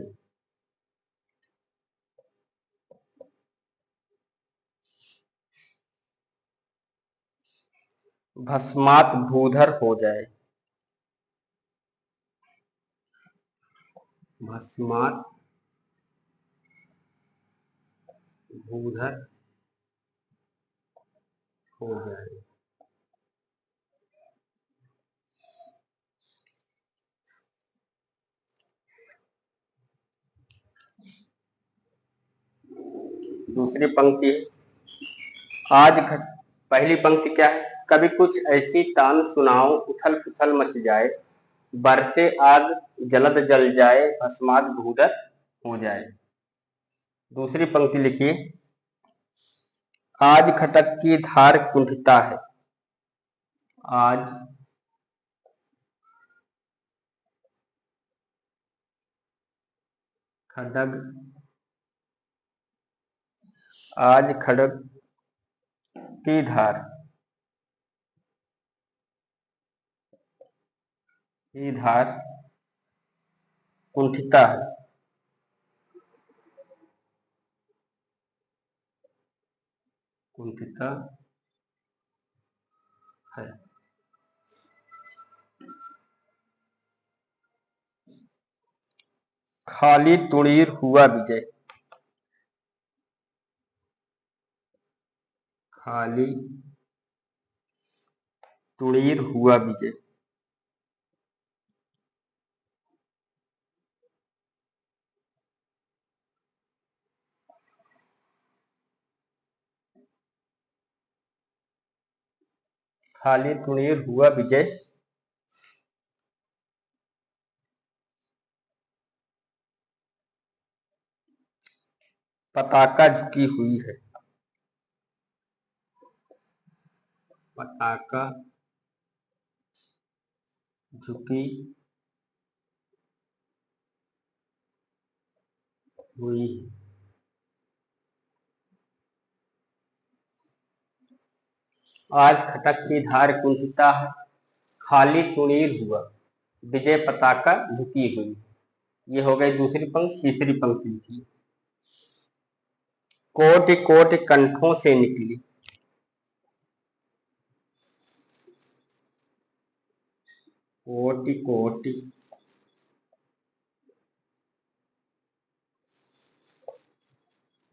भस्मात भूधर हो जाए। भस्मात भूधर हो जाए। दूसरी पंक्ति है, आज घट पहली पंक्ति क्या है? कभी कुछ ऐसी तान सुनाओ उथल पुथल मच जाए, बरसे आग जलद जल जाए, भस्मात भूधर हो जाए। दूसरी पंक्ति लिखिए, आज खटक की धार कुंठिता है। आज खडग आज खड़ग की धार कुंठिता है। कुंठिता है। खाली तुड़ीर हुआ विजय। खाली तुड़ीर हुआ विजय। खाली तुड़ीर हुआ विजय। पताका झुकी हुई है। पताका झुकी हुई है। आज खटक की धार कुंठिता है, खाली तुड़ीर हुआ विजय, पताका झुकी हुई। ये हो गई दूसरी पंक्ति। तीसरी पंक्ति थी, कोटि कोटि कंठों से निकली। कोटि कोटि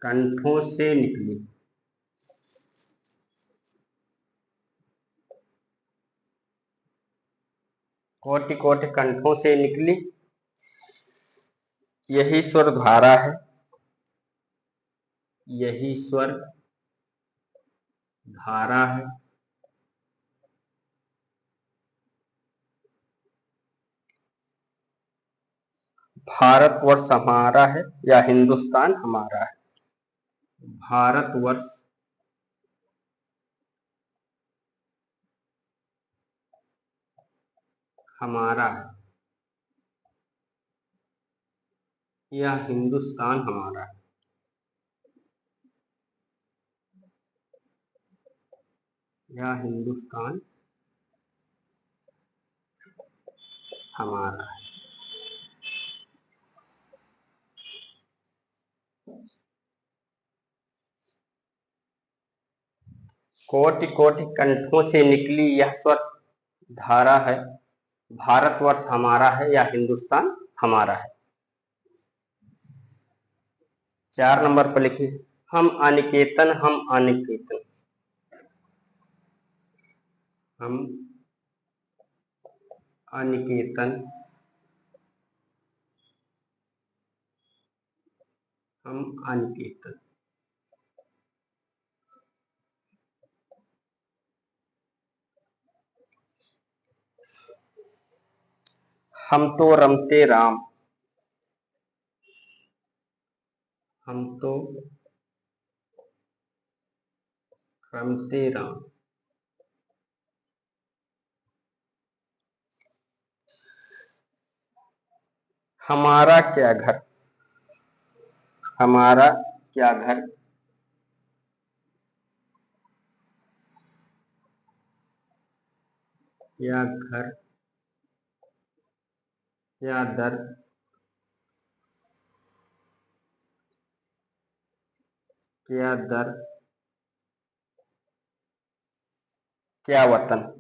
कंठों से निकली। कोटि कोटि कंठों से निकली, यही स्वर धारा है। यही स्वर धारा है। भारतवर्ष हमारा है या हिंदुस्तान हमारा है? भारतवर्ष हमारा है या हिंदुस्तान हमारा है? या हिंदुस्तान हमारा है। कोटि कोटि कंठों से निकली यह स्वर धारा है। भारतवर्ष हमारा है या हिंदुस्तान हमारा है? 4 नंबर पर लिखिए, हम अनिकेतन हम अनिकेतन। हम अनिकेतन हम अनिकेतन। हम तो रमते राम। हम तो रमते राम। हमारा क्या घर। हमारा क्या घर। या घर या दर क्या दर क्या वतन।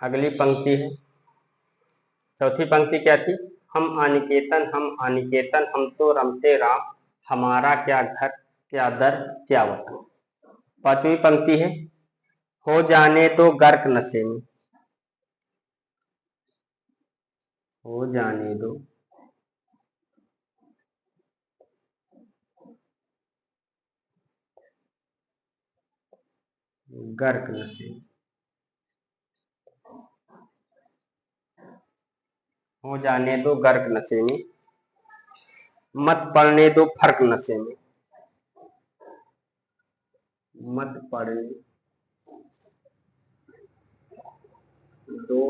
अगली पंक्ति है, चौथी पंक्ति क्या थी? हम अनिकेतन हम तो रमते राम, हमारा क्या घर क्या दर क्या वतन। पांचवी पंक्ति है, हो जाने दो गर्क नशे में, हो जाने दो गर्क नशे में, हो जाने दो गर्क नशे में, मत पड़ने दो फर्क नशे में, मत पड़ने दो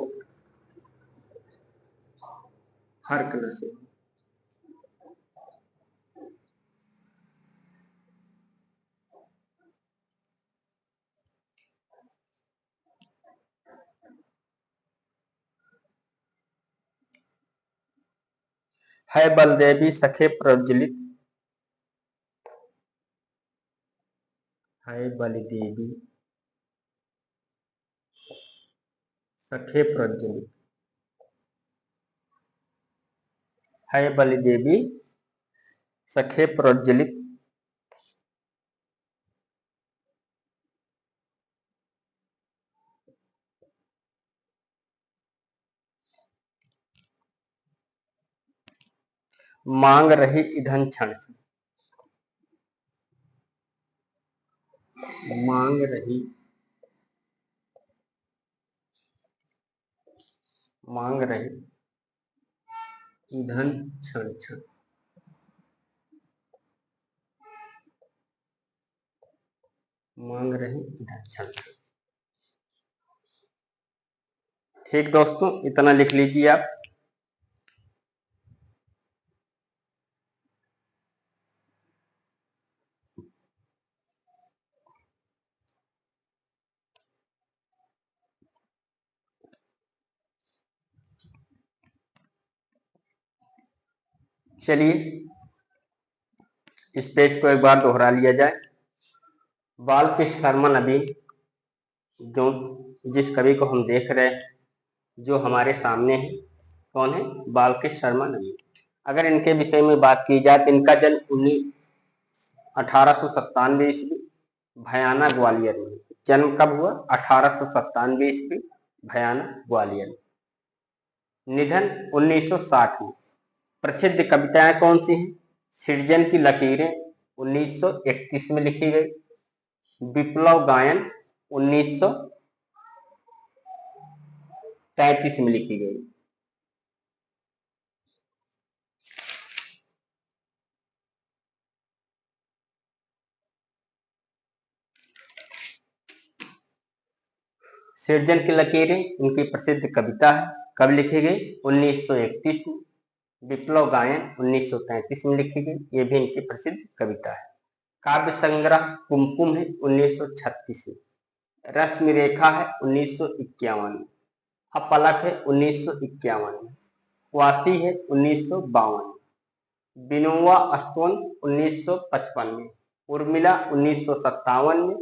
फर्क नशे में। है बलदेवी सखे प्रज्वलित, है बलदेवी सखे प्रज्वलित, है बलदेवी सखे प्रज्वलित, मांग रही ईंधन क्षण से, मांग रही ईंधन क्षण क्षण, मांग रही ईंधन क्षण क्षण। ठीक दोस्तों, इतना लिख लीजिए आप। चलिए इस पेज को एक बार दोहरा लिया जाए। बालकृष्ण शर्मा नवीन, जो जिस कवि को हम देख रहे हैं, जो हमारे सामने है, कौन है? बालकृष्ण शर्मा नवीन। अगर इनके विषय में बात की जाए तो इनका जन्म 1897 ईस्वी भयाना ग्वालियर में। जन्म कब हुआ? 1897 ईस्वी भयाना ग्वालियर में। निधन 1960 में। प्रसिद्ध कविताएं कौन सी हैं? सृजन की लकीरें 1931 में लिखी गई। विप्लव गायन 1933 में लिखी गई। सृजन की लकीरें उनकी प्रसिद्ध कविता है। कब लिखी गई? 1931 में। विप्लव गायन 1933 में लिखी गई, ये भी इनकी प्रसिद्ध कविता है। काव्य संग्रह कुमकुम है 1936 में। रश्मि रेखा है 1951 में। अपलक है 1951 में। वासी है 1952 में। बिनोवा स्तवन 1955 में। उर्मिला 1957 में।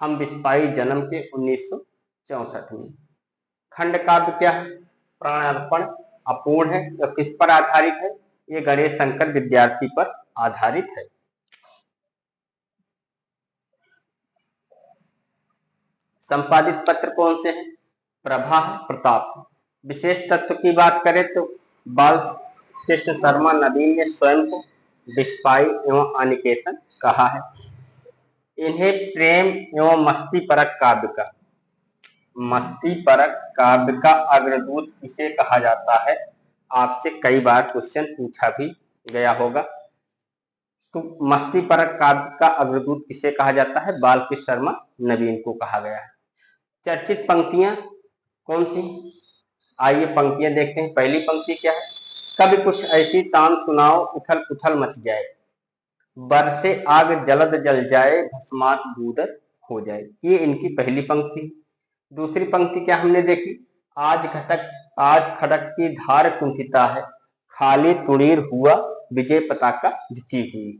हम बिस्पाई जन्म के 1964 में। खंड काव्य क्या है? प्राणार्पण अपूर्ण है। यह किस पर आधारित है? ये गणेश शंकर विद्यार्थी पर आधारित है। संपादित पत्र कौन से हैं? प्रभा, प्रताप। विशेष तत्व की बात करें तो बालकृष्ण शर्मा नवीन ने स्वयं को बिस्पाई एवं अनिकेतन कहा है। इन्हें प्रेम एवं मस्ती परक काव्य का अग्रदूत किसे कहा जाता है? आपसे कई बार क्वेश्चन पूछा भी गया होगा। तो मस्ती परक काव्य का अग्रदूत किसे कहा जाता है? बालकृष्ण शर्मा नवीन को कहा गया है। चर्चित पंक्तियां कौन सी? आइए पंक्तियां देखते हैं। पहली पंक्ति क्या है? कभी कुछ ऐसी तान सुनाओ उथल पुथल मच जाए, बरसे आग जलद जल जाए, भस्मात बूदर हो जाए। ये इनकी पहली पंक्ति। दूसरी पंक्ति क्या हमने देखी, आज खड़क की धार कुंठिता है, खाली तुड़ीर हुआ विजय पताका झुकी हुई।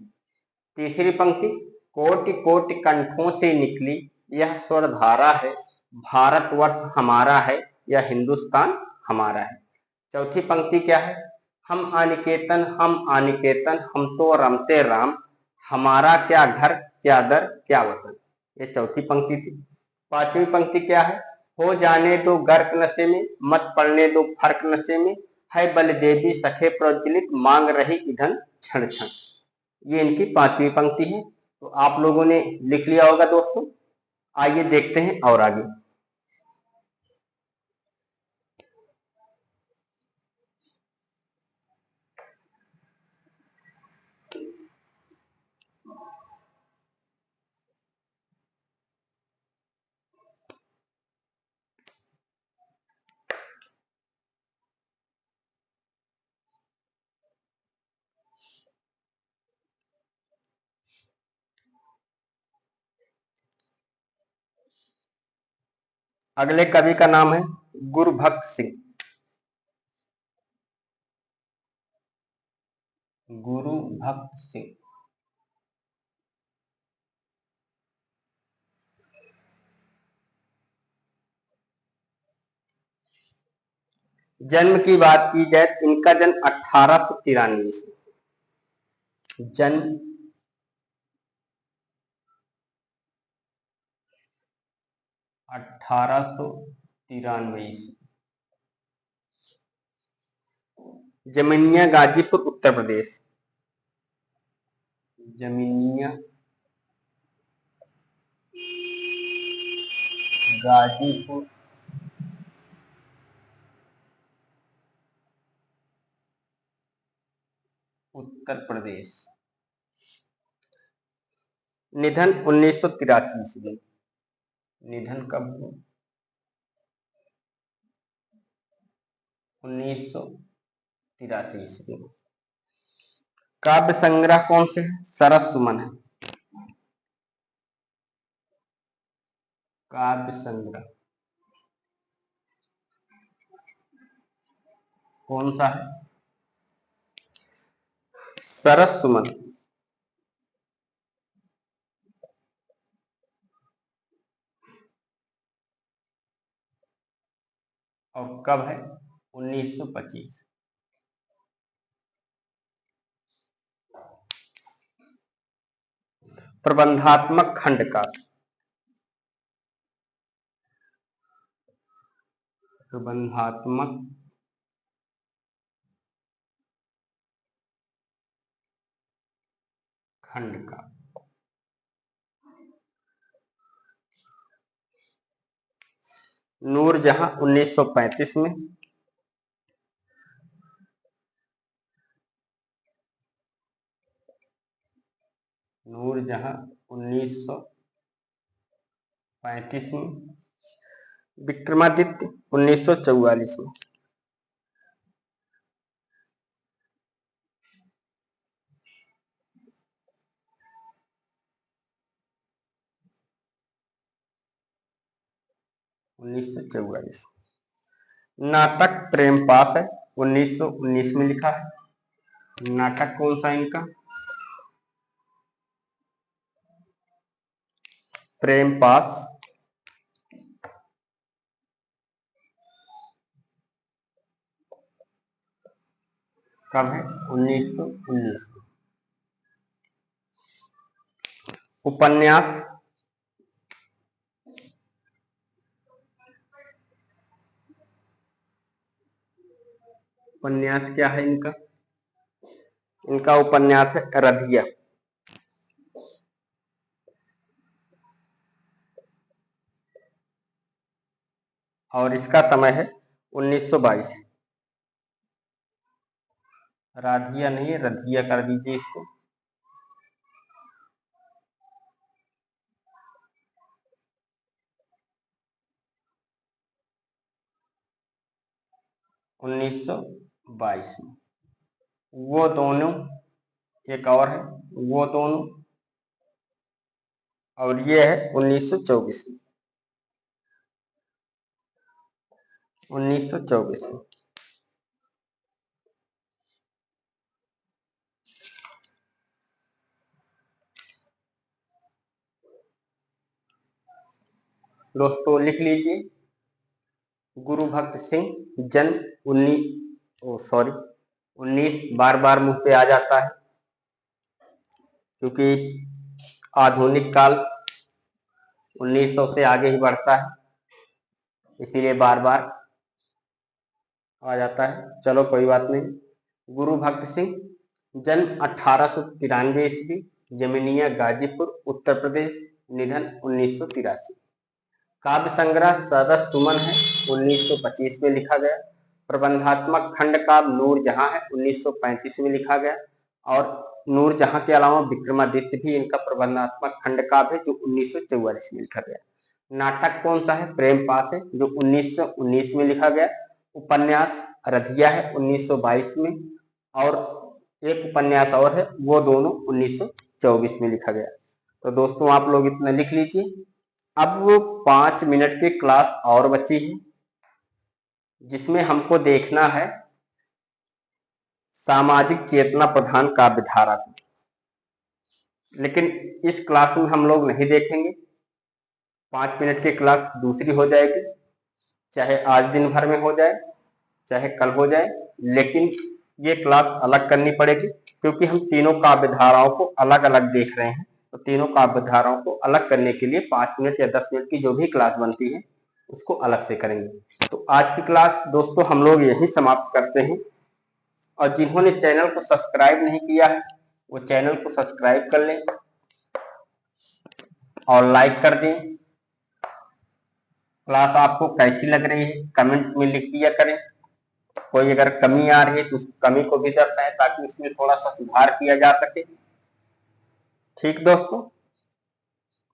तीसरी पंक्ति, कोटि कोटि कंठों से निकली यह स्वर धारा है, भारतवर्ष हमारा है, यह हिंदुस्तान हमारा है। चौथी पंक्ति क्या है, हम आनिकेतन हम तो रमते राम, हमारा क्या घर क्या दर क्या वतन। ये चौथी पंक्ति थी। पांचवी पंक्ति क्या है, हो जाने दो गर्क नशे में, मत पड़ने दो फर्क नशे में, है बल देवी सखे प्रज्वलित, मांग रही ईंधन क्षण क्षण। ये इनकी पांचवी पंक्ति है। तो आप लोगों ने लिख लिया होगा दोस्तों। आइए देखते हैं और आगे। अगले कवि का नाम है गुरुभक्त सिंह। गुरुभक्त सिंह। जन्म की बात की जाए तो इनका जन्म 1893 से, जन्म 1893 से, जमिनिया गाजीपुर उत्तर प्रदेश। जमिनिया गाजीपुर उत्तर प्रदेश। निधन 1983 ईस्वी। निधन कब हुआ, 1983 ईस्वी। काव्य संग्रह कौन से है, सरस सुमन है। काव्य संग्रह कौन सा है, सरस सुमन। और कब है, 1925। प्रबंधात्मक खंड का, प्रबंधात्मक खंड का। नूरजहां 1935 में। नूरजहां 1935 में। विक्रमादित्य 1944 में। 1944। नाटक प्रेम पास है, 1919 में लिखा है। नाटक कौन सा इनका, प्रेम पास। कब है, 1919। उपन्यास, उपन्यास क्या है इनका, इनका उपन्यास है रधिया। और इसका समय है 1922। राधिया नहीं है, रधिया कर दीजिए इसको। उन्नीस सौ 22 में। वो दोनों, एक और है वो दोनों, और ये है 1924 में। 1924 में। दोस्तों लिख लीजिए, गुरु भक्त सिंह, जन्म 19 बार बार मुंह पे आ जाता है क्योंकि आधुनिक काल 1900 से आगे ही बढ़ता है, इसीलिए बार बार आ जाता है। चलो कोई बात नहीं। गुरु भक्त सिंह, जन्म 1893 ईस्वी, जमीनिया गाजीपुर उत्तर प्रदेश, निधन 1983। काव्य संग्रह सदस्य सुमन है, 1925 में लिखा गया। प्रबंधात्मक खंड काव्य नूरजहां है, 1935 में लिखा गया। और नूरजहां के अलावा विक्रमादित्य भी इनका प्रबंधात्मक खंड काव्य है, जो 1944 में लिखा गया। नाटक कौन सा है? प्रेम पास है, जो 1919 में लिखा गया। उपन्यास रधिया है, 1922 में। और एक उपन्यास और है, वो दोनों 1924 में लिखा गया। तो दोस्तों आप लोग इतना लिख लीजिए। अब वो 5 मिनट की क्लास और बची है, जिसमें हमको देखना है सामाजिक चेतना प्रधान काव्यधारा को। लेकिन इस क्लास में हम लोग नहीं देखेंगे, 5 मिनट की क्लास दूसरी हो जाएगी, चाहे आज दिन भर में हो जाए चाहे कल हो जाए, लेकिन ये क्लास अलग करनी पड़ेगी क्योंकि हम तीनों काव्य धाराओं को अलग अलग देख रहे हैं। तो तीनों काव्य धाराओं को अलग करने के लिए 5 मिनट या 10 मिनट की जो भी क्लास बनती है उसको अलग से करेंगे। तो आज की क्लास दोस्तों हम लोग यही समाप्त करते हैं। और जिन्होंने चैनल को सब्सक्राइब नहीं किया है वो चैनल को सब्सक्राइब कर लें और लाइक कर दें। क्लास आपको कैसी लग रही है कमेंट में लिख दिया करें। कोई अगर कमी आ रही है तो उस कमी को भी दर्शाएं ताकि उसमें थोड़ा सा सुधार किया जा सके। ठीक दोस्तों,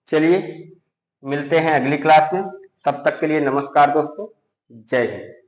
चलिए मिलते हैं अगली क्लास में। तब तक के लिए नमस्कार दोस्तों, जय हिंद।